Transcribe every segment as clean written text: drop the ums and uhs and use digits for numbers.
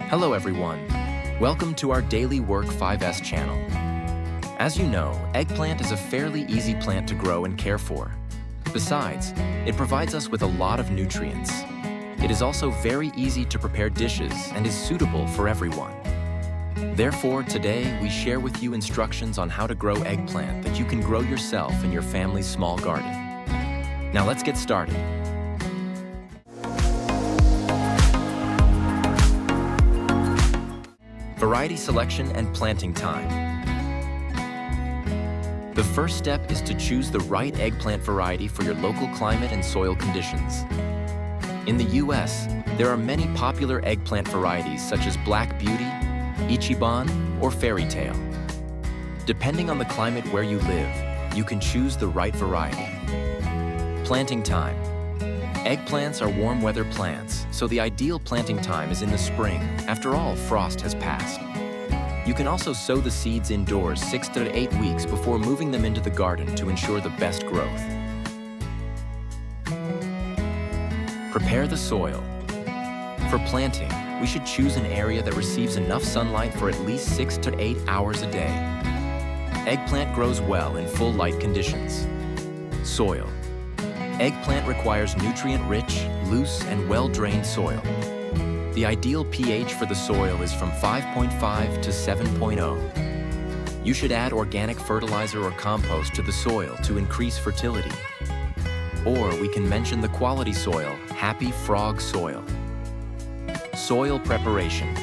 Hello everyone. Welcome to our Daily Work 5S channel. As you know, eggplant is a fairly easy plant to grow and care for. Besides, it provides us with a lot of nutrients. It is also very easy to prepare dishes and is suitable for everyone. Therefore, today we share with you instructions on how to grow eggplant that you can grow yourself in your family's small garden. Now let's get started. Variety selection and planting time. The first step is to choose the right eggplant variety for your local climate and soil conditions. In the US, there are many popular eggplant varieties such as Black Beauty, Ichiban, or Fairy Tale. Depending on the climate where you live, you can choose the right variety. Planting time. Eggplants are warm weather plants, so the ideal planting time is in the spring. After all, frost has passed. You can also sow the seeds indoors 6 to 8 weeks before moving them into the garden to ensure the best growth. Prepare the soil. For planting, we should choose an area that receives enough sunlight for at least 6 to 8 hours a day. Eggplant grows well in full light conditions. Soil. Eggplant requires nutrient-rich, loose, and well-drained soil. The ideal pH for the soil is from 5.5 to 7.0. You should add organic fertilizer or compost to the soil to increase fertility. Or we can mention the quality soil, Happy Frog soil. Soil preparation.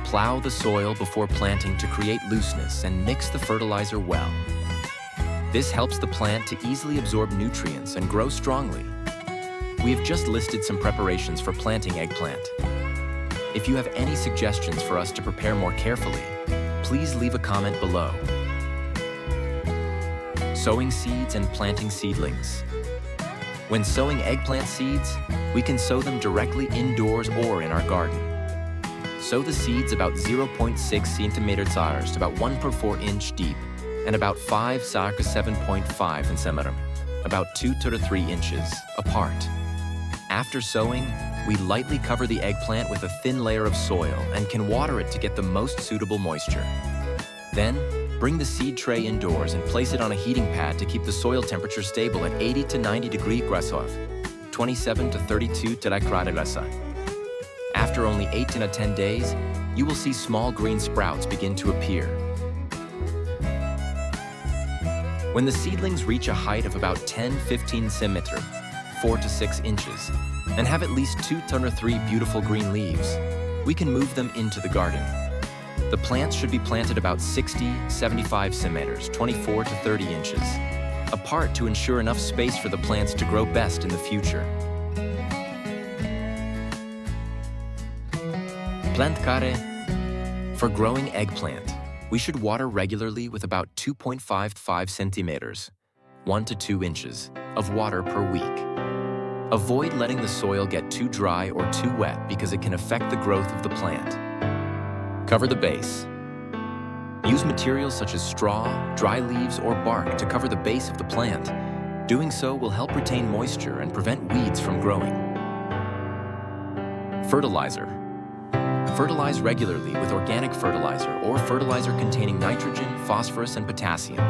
Plow the soil before planting to create looseness and mix the fertilizer well. This helps the plant to easily absorb nutrients and grow strongly. We have just listed some preparations for planting eggplant. If you have any suggestions for us to prepare more carefully, please leave a comment below. Sowing seeds and planting seedlings. When sowing eggplant seeds, we can sow them directly indoors or in our garden. Sow the seeds about 0.6 centimeters to about 1.4 inch deep, and about 5 to 7.5 centimeters, about 2 to 3 inches, apart. After sowing, we lightly cover the eggplant with a thin layer of soil and can water it to get the most suitable moisture. Then, bring the seed tray indoors and place it on a heating pad to keep the soil temperature stable at 80 to 90 degrees Celsius, 27 to 32 Celsius. After only 8 to 10 days, you will see small green sprouts begin to appear. When the seedlings reach a height of about 10-15 centimeters, 4 to 6 inches, and have at least 2 to 3 beautiful green leaves, we can move them into the garden. The plants should be planted about 60-75 centimeters, 24 to 30 inches, apart to ensure enough space for the plants to grow best in the future. Plantare. For growing eggplant, we should water regularly with about 2.55 centimeters, 1 to 2 inches, of water per week. Avoid letting the soil get too dry or too wet because it can affect the growth of the plant. Cover the base. Use materials such as straw, dry leaves, or bark to cover the base of the plant. Doing so will help retain moisture and prevent weeds from growing. Fertilizer. Fertilize regularly with organic fertilizer or fertilizer containing nitrogen, phosphorus, and potassium.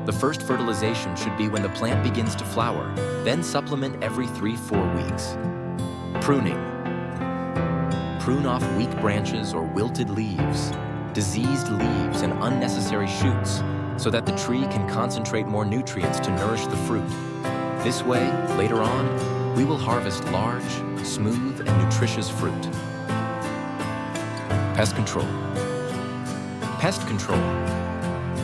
The first fertilization should be when the plant begins to flower, then supplement every 3-4 weeks. Pruning. Prune off weak branches or wilted leaves, diseased leaves, and unnecessary shoots so that the tree can concentrate more nutrients to nourish the fruit. This way, later on, we will harvest large, smooth, and nutritious fruit. Pest control. Pest control.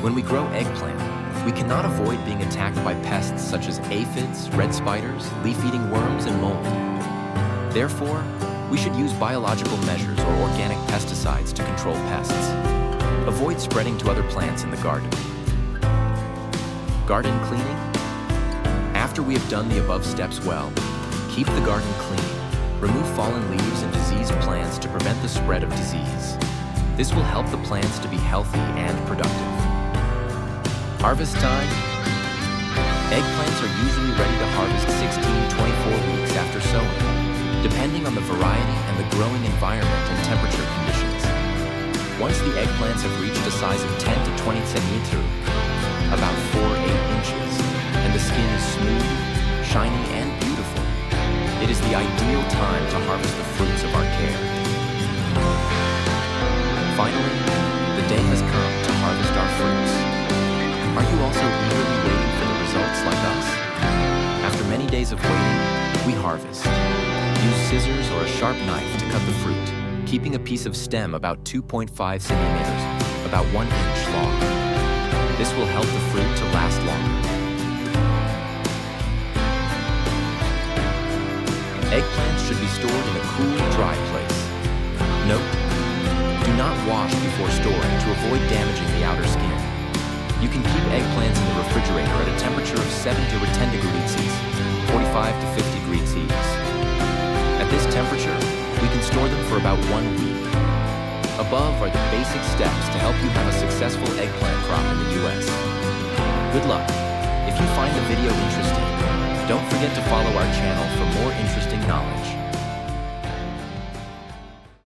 When we grow eggplant, we cannot avoid being attacked by pests such as aphids, red spiders, leaf-eating worms, and mold. Therefore, we should use biological measures or organic pesticides to control pests. Avoid spreading to other plants in the garden. Garden cleaning. After we have done the above steps well, keep the garden clean. Remove fallen leaves and diseased plants to prevent the spread of disease. This will help the plants to be healthy and productive. Harvest time. Eggplants are usually ready to harvest 16 to 24 weeks after sowing. Depending on the variety and the growing environment and temperature conditions. Once the eggplants have reached a size of 10 to 20 centimeters, about 4-8 inches, and the skin is smooth, shiny, and beautiful, it is the ideal time to harvest the fruits of our care. Finally, the day has come to harvest our fruits. Are you also eagerly waiting for the results like us? After many days of waiting, we harvest. Use scissors or a sharp knife to cut the fruit, keeping a piece of stem about 2.5 centimeters, about 1 inch long. This will help the fruit to last longer. Eggplants should be stored in a cool, dry place. Note: do not wash before storing to avoid damaging the outer skin. You can keep eggplants in the refrigerator at a temperature of 7 to 10 degrees Celsius, 45 to 50 degrees Celsius. At this temperature, we can store them for about 1 week. Above are the basic steps to help you have a successful eggplant crop in the US. Good luck. If you find the video interesting, don't forget to follow our channel for more interesting knowledge.